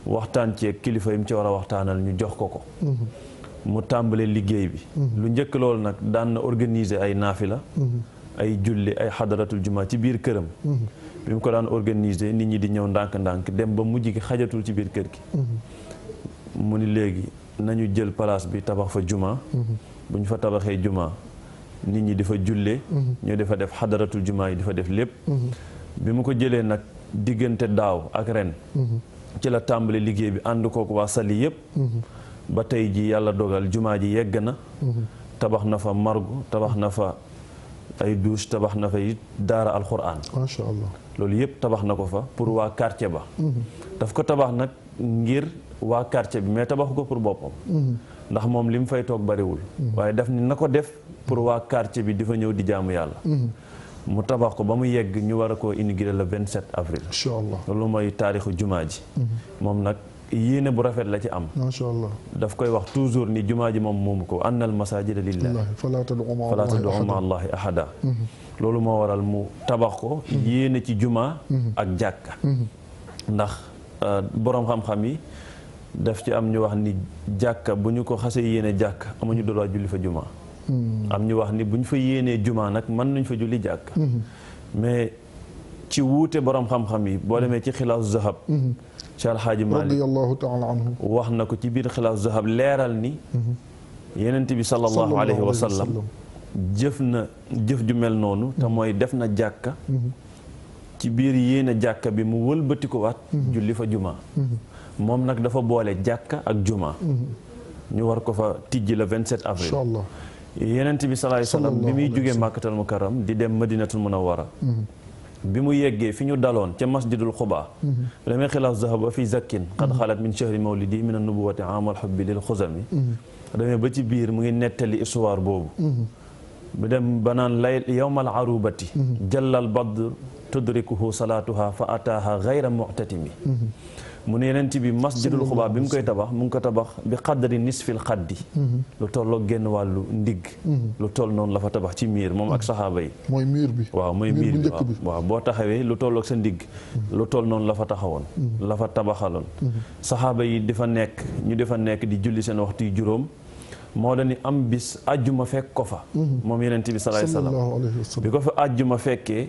waxtaan ci kilifa yi mu ci war a waxtaanal ñu jox ko mu tàmbalee liggéey bi lu njëkk loolu nag daan na organiser ay naafila ay julli ay xadaratul juma ci biir këram bi mu ko daan organiser nit ñi di ñëw ndànk-ndànk dem ba mujj gi xajatul ci biir kër gi mu ni léegi nañu jël place bi tabax fa juma bu ñu fa tabaxee juma nit ñi di fa jullee ñu di fa def xadaratul juma yi di fa def lépp bi mu ko jëlee nag diggante daaw ak ren ci la tàmbali liggéey bi ànd kook waa Saly yëpp ba tey ji yàlla dogal jumaa ji yegg na tabax na fa margu tabax na fa ay douche tabax na fa it daara alxuraan macha allah loolu yëpp tabax na ko fa pour waa quartier ba daf ko tabax nag ngir waa quartier bi mais tabaxu ko pour boppam ndax moom li mu fay toog bariwul waaye daf ni na ko def pour waa quartier bi di fa ñëw di jaamu yàlla mu tabax ko ba mu yegg ñu war a koo inaugurer le 27 avril incha allah loolu mooy taarixu jumaa ji moom nag yéene bu rafet la ci am macha allah daf koy wax toujours ni jumaa ji moom moomu ko annal masajida lillahi falaa tad'u ma'a allahi ahada loolu moo waral mu tabax ko yéene ci jumaa ak jàkka ndax boroom xam-xam yi daf ci am ñu wax ni jàkka bu ñu ko xasee yéene jàkka amuñu droit julli fa jumaa am ñu wax ni bu ñu fa yéenee jumaa nag mën nañ fa julli jàkka mais ci wuute boroom xam-xam yi boo demee ci xilaasu zahab ci alxaaji Maalik radiyallahu ta'ala anhu wax na ko ci biir xilaasu zahab leeral ni yenent bi sallallahu alayhi wa sallam jëf na jëf ju mel noonu te mooy def na jàkka ci biir yéene jàkka bi mu wëlbati ko waat julli fa jumaa moom nag dafa boole jàkka ak jumaa ñu war ko fa tijji le 27 avril incha allah yenent bi sallallahu alayhi wa sallam bi muy jógee màkkatal mukarram di dem madinatul munawwara bi mu yeggee fi ñu daloon ca masjidul xubaa damay xilaaf zahab wa fi zakkin qad xalat min shahri mawlidi min an-nubuwati amal hubbi lil xuzami damay ba ci biir mu ngi nettali histoire boobu bu dem ba naan lay yawmal arubati jallal badr tudrikuhu salaatuha fa ataaha gayra mu'tatimi mu ne yenent bi masjidul xubaa bi mu koy tabax mu ngi ko tabax bi qadri nisfil xaddi lu tolloo génn wàllu ndigg lu toll noonu la fa tabax ci miir moom ak saxaaba yi mooy miir bi waaw mooy miir bi waaw boo taxawee lu tolloog sa ndigg lu toll noonu la fa taxawoon la fa tabaxaloon saxaaba yi di fa nekk ñu di fa nekk di julli seen waxtu yu juróom moo da ni am bis àjjuma fekk ko fa moom yenent bi sallallahu alayhi wa sallam bi ko fa àjjuma fekkee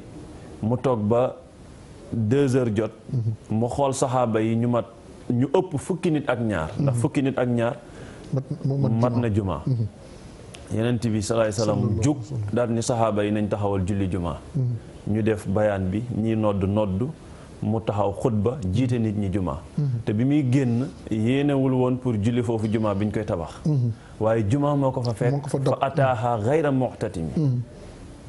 mu toog ba 2 heures jot mu xool saxaaba yi ñu ëpp fukki nit ak ñaar ndax fukki nit ak ñaar mat na jumaa yenent bi sallallahu alayhi wasallam jug daal ni saxaaba yi nañ taxawal julli jumaa ñu def bayaan bi ñi nodd mu taxaw xutba jiite nit ñi jumaa te bi muy génn yéenewul woon pour julli foofu jumaa bi ñu koy tabax waaye jumaa moo ko fa fekk fa ataaha gayra muxtatimi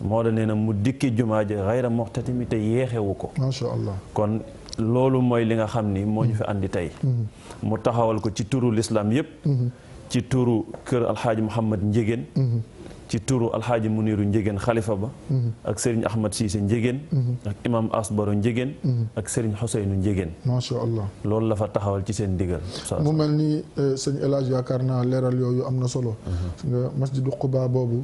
moo da nee na mu dikki jumaa ji gayra muxtatimi te yeexewu ko macha allah kon loolu mooy li nga xam ni moo ñu fi andi tey mu taxawal ko ci turu l'islam yëpp ci turu kër alxaaji Mouhamad Njégéen ci turu alxaaji Muniru Njégéen xalifa ba ak Serigne Ahmad Cissé Njégéen ak imam Asbaro Njégéen ak Serigne Xuseynu Njégéen macha allah loolu la fa taxawal ci seen digal mu mel ni sëñ El Hadj yaakaar naa leeral yooyu am na solo nga masjidu Quba boobu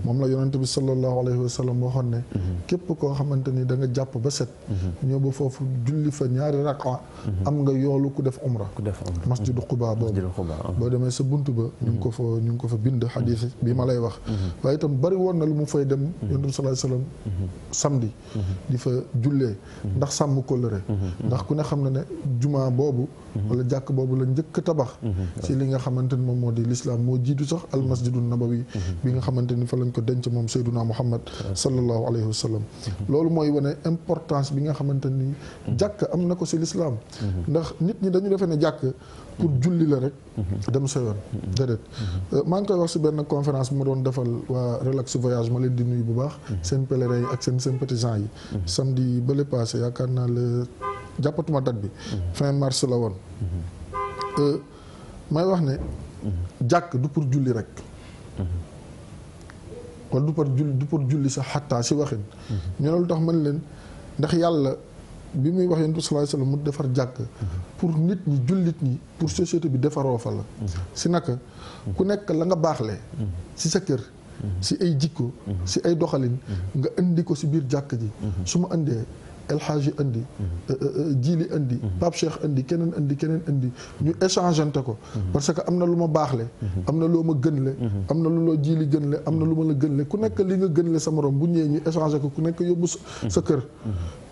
moom la yonente bi sallallahu alayhi wa sallam waxoon ne képp koo xamante ni da nga jàpp ba set ñëw ba foofu julli fa ñaari raqa am nga yoolu ku def umra masjidu Quba boobu boo demee sa bunt ba ñu ngi ko fa bind xadiis bi ma lay wax waaye itam bari woon na lu mu fay dem yonent bi sallallahu alayhi wasallam samedi di fa jullee ndax sàmm kóllëre ndax ku ne xam na ne jumaa boobu wala jàkk boobu la njëkk tabax ci li nga xamante ni moom moo di l'islam moo jiitu sax almasjidu nabawi bi nga xamante ni fa lañ ko denc moom Seyduna Muhammad sallallahu alayhi wasallam loolu mooy wane importance bi nga xamante ni jàkk am na ko ci l'islam ndax nit ñi dañu defee ne jàkk pour julli la rek dem sa yoon déedéet maa ngi koy wax ci benn conférence bu ma doon defal waa relax voyage ma leen di nuyu bu baax seen pèlerins yi ak seen sympathisants yi samedi bële passé yaakaar naa la jàppatuma date bi fin mars la woon may wax ne jàkk du pour julli rek wala du pour julli sax xattaa ci waxin ñu ne lu tax mën leen ndax yàlla bi muy wax yonent bi sallallahu alayhi wasallam mu defar jàkk pour nit ñi jullit ñi pour société bi defaroo fa la si naka ku nekk la nga baaxlee si sa kër si ay jikko si ay doxalin nga indi ko si biir jàkk ji su ma indee El Hadji indi Jili indi Pape Cheikh indi keneen indi ñu échangeante ko parce que am na lu ma baaxle am na loo ma gënle am na lu loo Jili gënle am na lu ma la gënle ku nekk li nga gënle sa morom bu ñëwee ñu échanger ko ku nekk yóbbu sa kër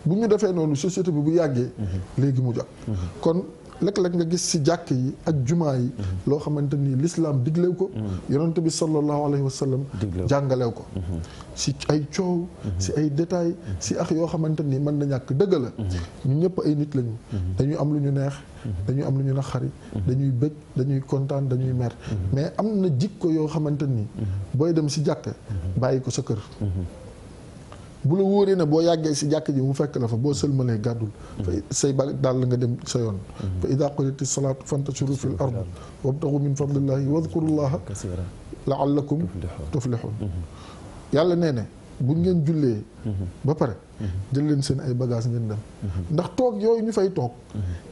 bu ñu defee noonu société bi bu yàggee léegi mu jot kon léeg-léeg nga gis ci jàkk yi ak jumaa yi loo xamante ni l'islam diglew ko yonent bi sallallahu alayhi wa sallam jàngalew ko ci ay coow ci ay détails ci ak yoo xamante ni mën na ñàkk dëgg la ñu ñëpp ay nit lañu dañuy am lu ñu neex dañuy am lu ñu naqari dañuy bëgg dañuy kontaan dañuy mer mais am na jikko yoo xamante ni booy dem ci jàkk bàyyi ko sa kër bu la wóoree ne boo yàggee si jàkk ji mu fekk la fa boo sëlmalee gàddul fa say ba daal la nga dem sa yoon fa ida qudiyati salaatu fantashiru fil ard wabtagu min fadlillahi wadkurullaha la'allakum tuflihun yàlla nee ne bu ngeen jullee ba pare jël leen seen ay bagages ngeen dem ndax toog yooyu ñu fay toog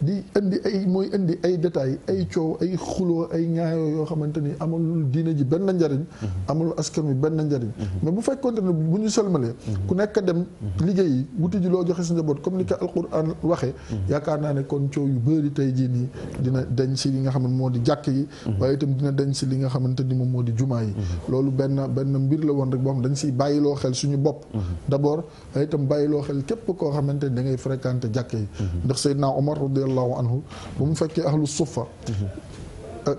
di indi ay mooy indi ay détails ay coow ay xuloo ay ñaayoo yoo xamante ni amul diine ji benn njariñ amul askan wi benn njariñ mais bu fekkoonte ne bu ñu sëlmalee ku nekk dem liggéeyi wuti ji loo joxe sa njaboot comme ni ko alquran waxee yaakaar naa ne kon coow yu bëri tey jii nii dina dañ si li nga xam ne moo di jàkk yi waaye itam dina dañ si li nga xamante ni moom moo di jumaa yi loolu benn mbir la woon rek boo xam dañ siy bàyyiloo xel suñu bopp d'abord waaye itam bàyyiloo xel képp koo xamante ni da ngay fréquenté jàkk yi ndax Seydina Omar radiallahu anhu bu mu fekkee ahlu suffa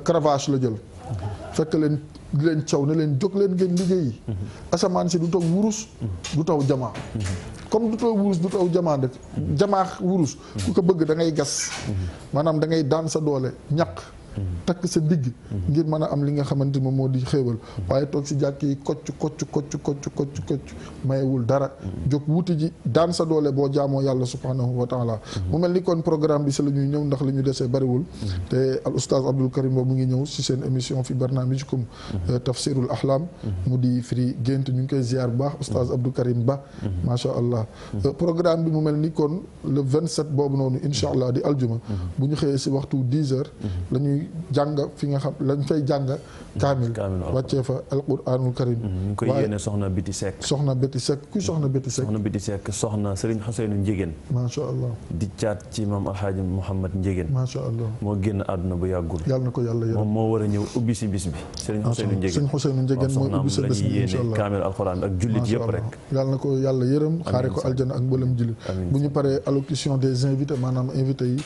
cravache la jël fekk leen di leen caw ne leen jóg leen ngeen liggéeyi asamaan si du taw wurus du taw jamaa comme du taw wurus du taw jamaa rek jamaa wurus ku ko bëgg da ngay gas maanaam da ngay daan sa doole ñaq takk sa ndigg ngir mën a am li nga xamante moom moo di xéewal waaye toog si jàkk yi kocc mayewul dara jóg wuti ji daan sa doole boo jaamoo yàlla subhanahu wa taala mu mel ni kon programme bi si la ñuy ñëw ndax li ñu desee bariwul te al oustaz Abdoul Karim Ba mu ngi ñëw si seen émission fi barnaamijikum tafsirul ahlam mu di firi gént ñu ngi koy ziar bu baax oustaz Abdoul Karim Ba macha allah programme bi mu mel ni kon le 27 boobu noonu incha allah di aljuma bu ñu xëyee si waxtu 10 heures la ñuy jàng fi nga xam lañ fay jàng kaamil wàccee fa alquranul karim ñu koy yéene soxna Biti Seck soxna Biti Seck kuy soxna Biti Seck soxna Biti Seck soxna Serigne Ousseynou Ndiéguène macha allah di caat ci maam alhaaji Mouhamad Ndiéguène macha allah moo génn àdduna bu yàggul yàlla na ko yàlla yërëm moom moo war a ñëw ubbi si bis bi Serigne Ousseynou Ndiéguène Serigne Ousseynou Ndiéguène mooy ubbi sa bés bi incha allah kaamil alquran ak jullit yëpp rek yàlla na ko yàlla yërëm xaare ko aljana ak mboolem jullit bu ñu paree allocution des invités maanaam invité yi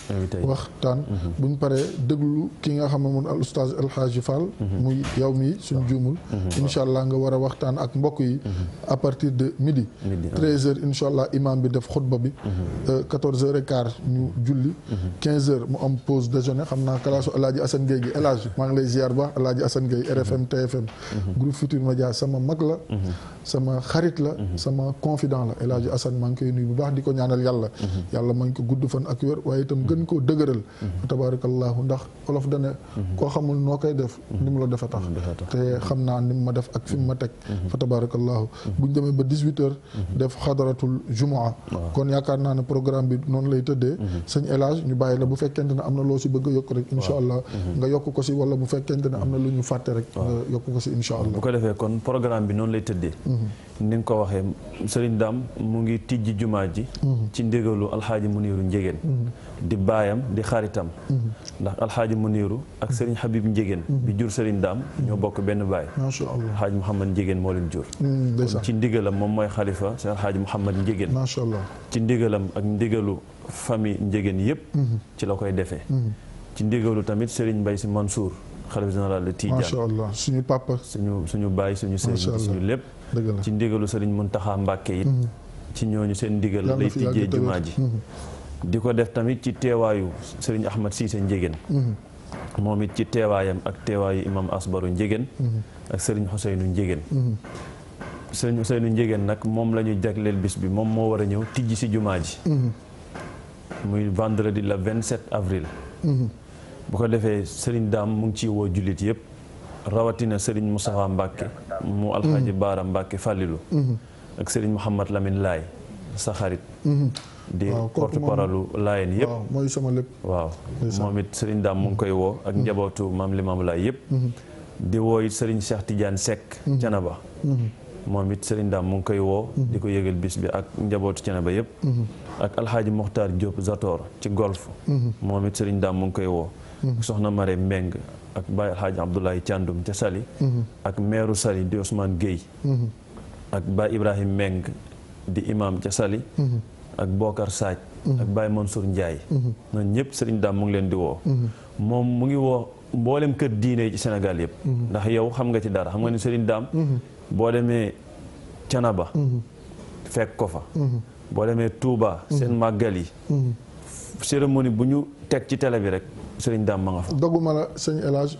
waxtaan bu ñu paree déglu ki nga xam ne moom al oustaz El Hadji Fall muy yow mi suñu juumul incha allah nga war a waxtaan ak mbokk yi à partir de midi 13h incha allah imam bi def xutba bi 14h15 ñu julli 15h mu am pause déjeuner xam naa kalaasu Alaaji Assane Gueye gi El Hadji maa ngi lay ziar ba Alaaji Assane Gueye RFM TFM groupe Futur Média sama mag la sama xarit la sama confident la El Hadji Assane maa ngi koy nuyu bu baax di ko ñaanal yàlla yàlla maa ngi ko gudd fan ak wér waaye itam gën koo dëgëral tabarakallahu ndax olof dane koo xamul noo koy def ni mu la defa tax te xam naa ni mu ma def ak fi mu ma teg fa tabarakallahu buñ demee ba 18h def xadaratul jumaa kon yaakaar naa ne programme bi noonu lay tëddee sëñ El Hadji ñu bàyyi la bu fekkente ne am na loo si bëgg a yokk rek incha allah nga yokk ko si wala bu fekkente ne am na lu ñu fàtte rek nga yokk ko si incha allah bu ko defee kon programme bi noonu lay tëddee ni nga ko waxee Serigne Dame mu ngi tijji jumaa ji ci ndigalu alxaaji Muniiru Ndiéguène di baayam di xaritam ndax alxaaji Muniiru ak Serigne Habib Ndiéguène bi jur Serigne Dame ñoo bokk benn baay macha allah alxaaji Mouhamad Ndiéguène moo leen jur kon ci ndigalam moom mooy xalifa si alxaaji Mouhamad Ndiéguène macha allah ci ndigalam ak ndigalu famille Ndiéguène yëpp ci la koy defee ci ndigalu tamit Serigne Mbaye Sy Mansour xalifa général de Tidiane macha allah suñu papa suñu baay suñu sëriñ suñu lépp ci ndigalu Serigne Mountakha Mbacké it ci ñooñu seen ndigal lay tijjee jumaa ji di ko def tamit ci teewaayu Serigne Ahmad Cissé Ndiéguène moom it ci teewaayam ak teewaayu imam Asbaru Ndiéguène ak Serigne Ousseynou Ndiéguène Serigne Ousseynou Ndiéguène nag moom la ñu jagleel bis bi moom moo war a ñëw tijji si jumaa ji muy vendredi le 27 avril bu ko defee Serigne Dame mu ngi ciy woo jullit yëpp rawatina Serigne Moustapha Mbacké mu alxaaji Baara Mbacké Fallilou ak Serigne Mouhamad Lamine Laye sa xarit di porte-parole Laayeen yëpp mooy sama lépp waaw moom it Serigne Dame mu ngi koy woo ak njabootu maam Limaamu Laay yëpp di woo it Serigne Cheikh Tidiane Seck Canaba moom it Serigne Dame mu ngi koy woo di ko yëgal bis bi ak njabootu Thiénaba yëpp ak alxaaji Mokhtar Diop Zator ci golf moom it Serigne Dame mu ngi koy woo soxna Mare Mbeng ak Baye alxaaji Abdoulaye Thiandoum ca Saly ak meeru Saly di Ousmane Gueye ak Baye Ibrahim Mbeng di imam ca Saly ak Bokar Saaj ak Baye Mansour Ndiaye ñooñu ñëpp Serigne Dame mu ngi leen di woo moom mu ngi woo mboolem kër diine yi ci Sénégal yëpp ndax yow xam nga ci dara xam nga ni Serigne Dame boo demee Thiénaba fekk ko fa boo demee Touba seen màggal yi cérémonie bu ñu teg ci télé bi rek Serigne Dame ma nga fa. doguma la sëñ El Hadj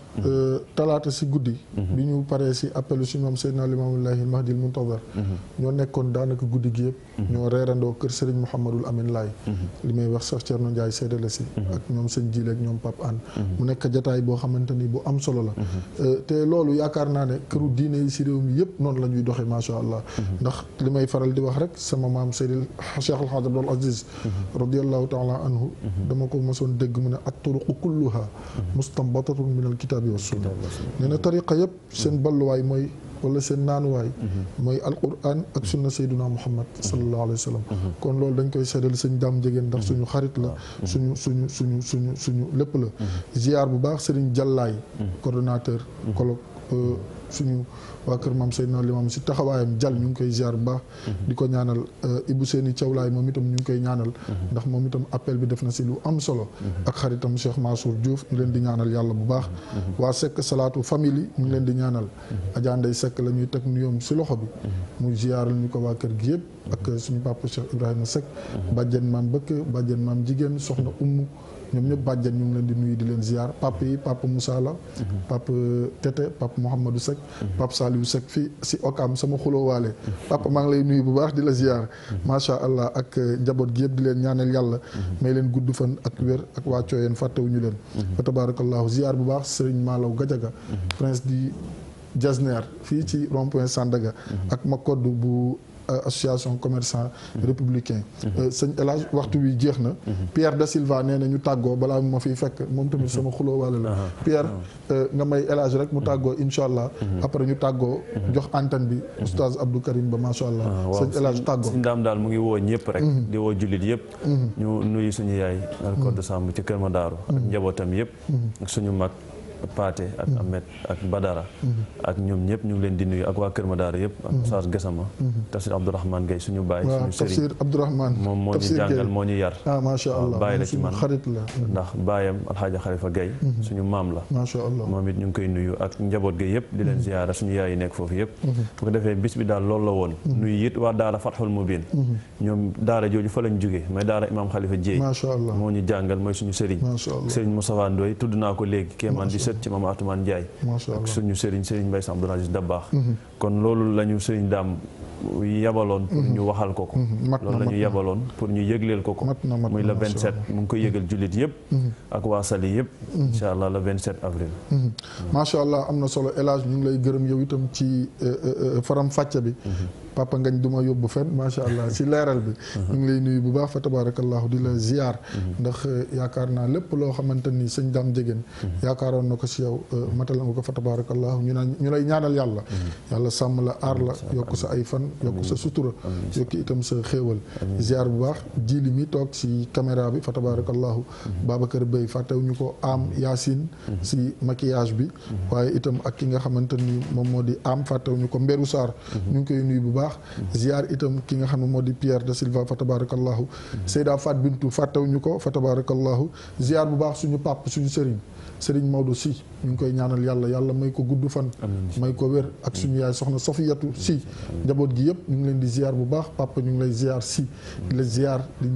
talaata si guddi. bi ñu paree si appelu si ñoom Seydina Limaamullahi Mahdil Muntazar ñoo nekkoon daanaka guddi gi yëpp. ñoo reerandoo kër Serigne Mouhamadul Amin Laay. li may wax sax Thierno Ndiaye seedale si. ak ñoom sëñ Jile ak ñoom Pape Anne. mu nekk jataay boo xamante ni bu am solo la. te loolu yaakaar naa ne këru diine yi si réew mi yëpp noonu la ñuy doxee macha allah. ndax li may faral di wax rek sama maam Seydil Cheikh Al Hadj Abdoul Aziz. radiyallahu taala anhu dama ko mosoon dégg mu ne at-turuqu kulluha mustanbatatun min al-kitaabi wa sunna. nee na tariqa yëpp seen balluwaay mooy wala seen naanuwaay mooy alquran ak sunna sayduna muhammad sallallahu alayhi wa sallam. kon loolu dañ koy seddal sëñ Dame Ndiéguène ndax suñu xarit la suñu lépp la. ziar bu baax Serigne Jallaay coordonnateur colloque suñu waa kër maam Seydina Limam si taxawaayam jàll ñu ngi koy ziar bu baax. di ko ñaanal Ibou Seyni Thiawlaay moom itam ñu ngi koy ñaanal. ndax moom itam appel bi def na si lu am solo. ak xaritam Cheikh Mansour Diouf ñu leen di ñaanal yàlla bu baax. waa Seck Salaatu famille ñu ngi leen di ñaanal. Adja Ndeye Seck la ñuy teg nuyoom si loxo bi. muy ziaral ñu ko waa kër gi yëpp. ak suñu papa Cheikh Ibrahima Seck. bàjjen maam Bëkk bàjjen maam jigéen soxna Ummu. ñoom ñëpp bàjjen ñu ngi leen di nuyu di leen ziar papa yi papa Moussa la papa Tete papa Mouhamadou Seck papa Saliou Seck fii si Okam sama xulóowaale papa maa ngi lay nuyu bu baax di la ziar macha allah ak njaboot gi yëpp di leen ñaanal yàlla may leen gudd fan ak wér ak waa Cooyeen fàttewuñu leen fa tabarakallahu ziar bu baax Serigne Malaw Gadiaga prince di Jasner fii ci rond point Sandaga ak Makoddu bu association commerçant républicain. sëñ El Hadj waxtu wi jeex na. Pierre da Silva nee na ñu tàggoo balaa ma fiy fekk moom tamit sama xuloo wàll la. Pierre nga may El Hadj rek mu tàggoo incha allah. après ñu tàggoo jox antenne bi oustaz Abdou Karim Ba macha allah. sëñ El Hadj tàggoo sëñ Dame daal mu ngi woo ñëpp rek. di woo jullit yëpp. ñu nuyu suñu yaay. Codé Samb ci Kër Madaaru. ak njabootam yëpp. ak suñu mag. Paate ak Ahmed ak Badara ak ñoom ñëpp ñu ngi leen di nuyu ak waa Kër Madara yëpp ak Oustaz Gassama Tafsir Abdourahmane Gaye suñu baay suñu sëriñ Tafsir Abdourahmane moom moo ñu jàngal moo ñu yar macha allah baay la ci man xarit la ndax baayam Alxaaja Xalifa Gaye suñu maam la macha allah moom it ñu ngi koy nuyu ak njaboot ga yëpp di leen ziyaara suñu yaay yi nekk foofu yëpp bu ko defee bis bi daal loolu la woon nuyu it waa daara Fathul Mubin ñoom daara jooju fa lañ jógee mais daara Imam Xalifa Dieye macha allah moo ñu jàngal mooy suñu sëriñ sëriñ Moustapha Ndoye tudd naa ko léegi kéemaan di sët ci Mama Atoumane ak suñu Serigne Mbaye Sy Abdoul Aziz Dabakh kon loolu la ñu Serigne Dame yabaloon pour ñu waxal ko loolu la ñu yabaloon pour ñu yëgleel ko muy le 27 mu ngi koy yëgal jullit yëpp ak waa Saly yëpp incha allah le 27 avril macha allah am na solo El Hadj ñu ngi lay gërëm yow itam ci faram fàcce bi papa ngañ du ma yóbbu fenn macha allah si leeral bi ñu ngi lay nuyu bu baax fa tabarakallahu di la ziar ndax yaakaar naa lépp loo xamante ni sëñ Dame Ndiéguène yaakaaroon na ko si yow matal nga ko fa tabarakallahu ñu lay ñaanal yàlla yàlla sàmm la aar la yokk sa ay fan yokk sa sutura yokk itam sa xéewal ziar bu baax jili mi toog si caméra bi fa tabarakallahu Babacar Bey fàttewuñu ko am Yacine si maquillage bi waaye itam ak ki nga xamante ni moom moo di am fàttewuñu ko Mberu Sarr ñu ngi koy nuyu bu baax ziar itam ki nga xam ne moo di Pierre da Silva fa tabarakallahu Seyda Fat Bintou fàttewuñu ko fa tabarakallahu ziar bu baax suñu pap suñu Serigne Maodo Sy ñu ngi koy ñaanal yàlla may ko gudd fan may ko wér ak suñu yaay soxna Sofiyatu Sy njaboot gi yëpp ñu ngi leen di ziar bu baax papa ñu ngi lay ziar Sy di la ziar di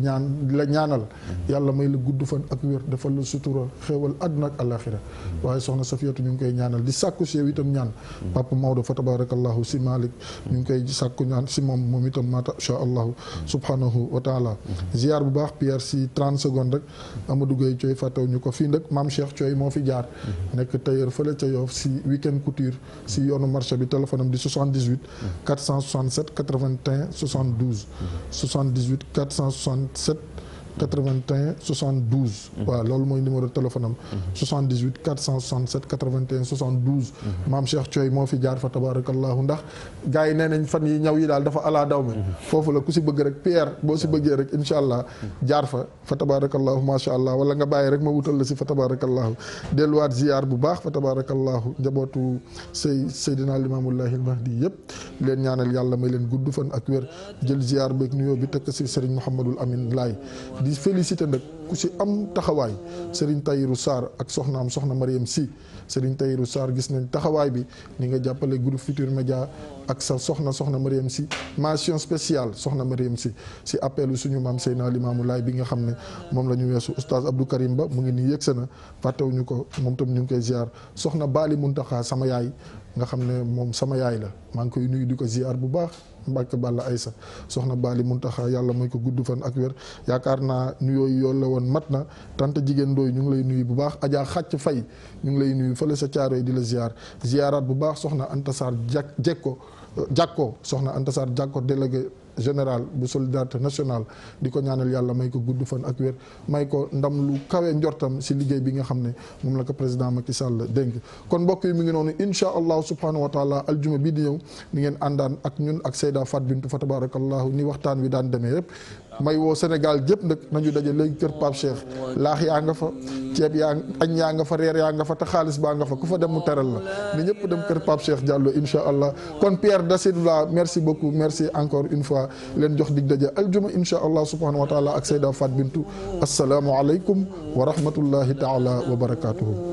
la ñaanal yàlla may la gudd fan ak wér defal la sutura xéewal àdduna ak àlaxira waaye soxna Sofiyatu ñu ngi koy ñaanal di sàkku si yow itam ñaan papa Maodo fa tabarakallahu Sy Malick ñu ngi koy sàkku ñaan si moom itam masha allahu subhanahu wa taala ziar bu baax Pierre si 30 secondes rek Amadou Gueye Thioy fàttew ñu ko fii nag Mame Cheikh Thioy moo fi jaar nekk tailleur fële ca Yoff si weekend couture si yoonu marché bi téléphone am di 78 467 81 72 78 467 81 72. waaw loolu mooy numéro téléphone am. 78 467 81 72. maam Cheikh Thioy moo fi jaar fa tabarakallahu ndax gars yi nee nañ fan yi ñaw yi daal dafa ala daw mi foofu la ku si bëgg rek Pierre boo si bëggee rek incha allah jaar fa tabarakallahu macha allah wala nga bàyyi rek ma wutal la si fa tabarakallahu delluwaat ziar bu baax fa tabarakallahu njabootu Seydina Limaamullahi al-Mahdi yëpp leen ñaanal yàlla may leen gudd fan ak wér jël ziar beeg nuyoo bi tekk si Serigne Mouhamadul Amin Laay di félicité nag ku si am taxawaay Serigne Tahirou Sarr ak soxnaam soxna Mariam Sy Serigne Tahirou Sarr gis nañ taxawaay bi ni nga jàppale groupe Futurs Médias ak sa soxna Mariam Sy mention spéciale soxna Mariam Sy si appelu suñu maam Seydina Limaamu Laay bi nga xam ne moom la ñu weesu oustaz Abdou Karim Ba mu ngi nii yëgse na fàttewuñu ko moom tam ñu ngi koy ziar soxna Bali Muntaxa sama yaay nga xam ne moom sama yaay la maa ngi koy nuyu di ko ziar bu baax Mbàkke Balla Aysa soxna Bali Muntaxa yàlla mooy ko gudd fan ak wér yaakaar naa nuyoo yi yoolu la woon mat na tante jigéen ndooy ñu ngi lay nuyu bu baax Adja Xàcc Fay ñu ngi lay nuyu fële sa caaro yi di la ziaraat bu baax soxna Anta Sarr jàkko soxna Anta Sarr jàkko délégué général bu solidarité nationale di ko ñaanal yàlla may ko gudd fan ak wér may ko ndam lu kawe njortam si liggéey bi nga xam ne moom la ko président Macky Sall dénk kon mbokk yi mi ngi noonu insha allahu subhanahu wa taala aljuma bii di ñëw ni ngeen àndaan ak ñun ak Seyda Fat Bintou fa tabarakallahu ni waxtaan wi daan demee yëpp may woo Sénégal gépp nag nañu daje léegi kër Pape Cheikh laax yaa nga fa ceeb yaa añ yaa nga fa reer yaa nga fa te xaalis baa nga fa ku fa dem mu teral la ni ñëpp dem kër Pape Cheikh Diallo insha allah kon Pierre Da Silva merci beaucoup merci encore une fois leen jox dig daje aljuma insha allah subhanahu wa taala ak Seyda Fat Bintou assalaamu aleykum wa rahmatullahi taala wa barakatuhu